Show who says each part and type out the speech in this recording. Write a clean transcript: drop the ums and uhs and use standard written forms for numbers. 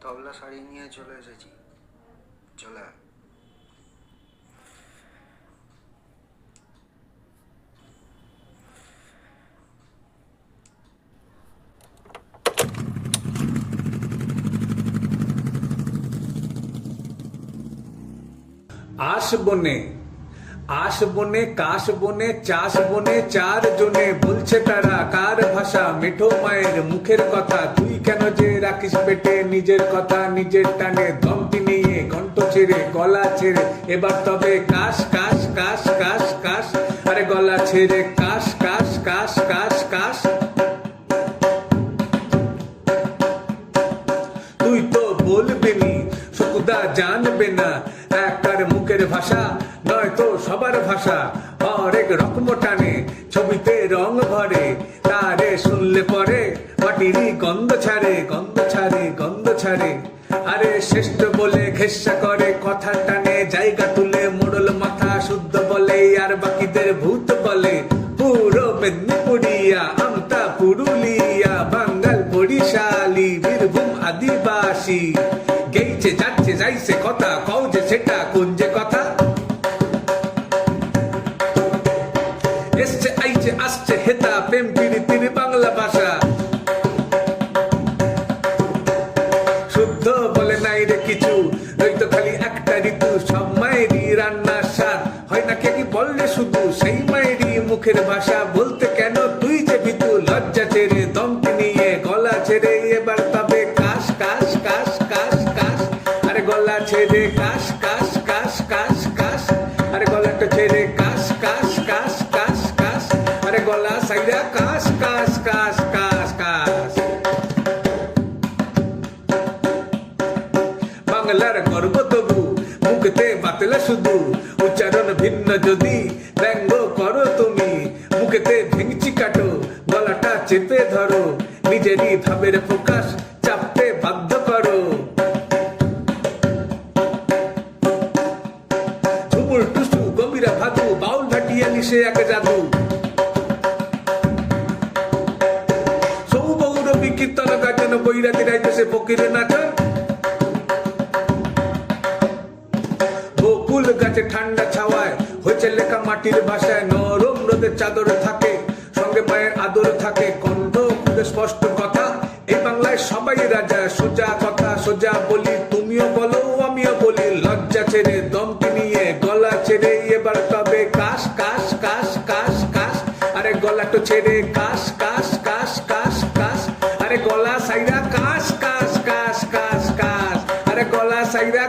Speaker 1: তবলা শাড়ি নিয়ে চলে এসেছি, চলে আয়।
Speaker 2: আশ বনে আশ বনে কাশ বনে চাষ বনে চার জনে বলছে তারা কার ভাষা মেঠো মায়ের মুখের কথা তুই কেন যে রাখিস পেটে নিজের কথা নিজের টানে ধমকি নিয়ে কণ্ঠ ছেড়ে গলা ছেড়ে এবার তবে কাশ কাশ কাশ কাশ কাশ আরে গলা ছেড়ে কাশ কাশ কাশ কাশ কাশ তুই তো বলবি নি শুকুদা জানবে না একার মুখের ভাষা নয় তো সবার ভাষা অনেক রকম টানে ছবিতে রং ভরে তারে শুনলে পরে মাটিরই গন্ধ ছাড়ে গন্ধ ছাড়ে গন্ধ ছাড়ে আরে শ্রেষ্ঠ বলে ঘেস্যা করে কথা টানে জায়গা তুলে মোড়ল মাথা শুদ্ধ বলে আর বাকিদের ভূত বলে পুরো মেদিনীপুরিয়া আমতা পুরুলিয়া বাঙ্গাল বরিশালী বীরভূম আদিবাসী গেইছে যাচ্ছে যাইছে কথা কও যে সেটা কোন যে কথা এসছে আইছে আসছে হেতা প্রেম প্রীতির বাংলা ভাষা শুদ্ধ বলে নাই রে কিছু নয়তো খালি একটা ঋতু সব মায়েরই রান্নার স্বাদ হয় না কে কি বললে শুধু সেই মায়েরই মুখের ভাষা বলতে কেন তুই যে ভিতু লজ্জা ছেড়ে দমকে নিয়ে গলা ছেড়ে এবার তবে কাশ কাশ কাশ কাশ কাশ আরে গলা ছেড়ে কাশ কাশ কাশ কাশ কাশ আরে গলাটা ছেড়ে কাশ কাশ কাশ কাশ কাশ আরে গলা সাইরা কাশ কাশ কাশ কাশ কাশ বাংলার গর্ব তবু মুখতে বাতলা শুধু উচ্চারণ ভিন্ন যদি ব্যঙ্গ করো তুমি মুখেতে ভেঙচি কাটো গলাটা চেপে ধরো নিজেরই ভাবের প্রকাশ চাপতে বাধ্য করো ঝুমুর টুসু গম্ভীরা ভাদু বাউল ভাটিয়ালি সে এক জাদু সৌবৌরবী কীর্তন গাজন বৈরাতি রাইতেছে ফকিরে নাচন বকুল গাছে ঠান্ডা ছাওয়ায় হয়েছে লেখা মাটির ভাষায় নরম রোদের চাদর থাকে সঙ্গে মায়ের আদর থাকে কণ্ঠ খুলে স্পষ্ট কথা এই বাংলায় সবাই রাজা সোজা কথা সোজা বলি তুমিও বলো আমিও বলি লজ্জা ছেড়ে দমকে নিয়ে গলা ছেড়ে এবার তবে কাশ কাশ কাশ কাশ কাশ আরে গলাটো ছেড়ে কাশ কাশ কাশ কাশ কাশ আরে গলা সাইরা কাশ কাশ কাশ কাশ কাশ আরে গলা সাইরা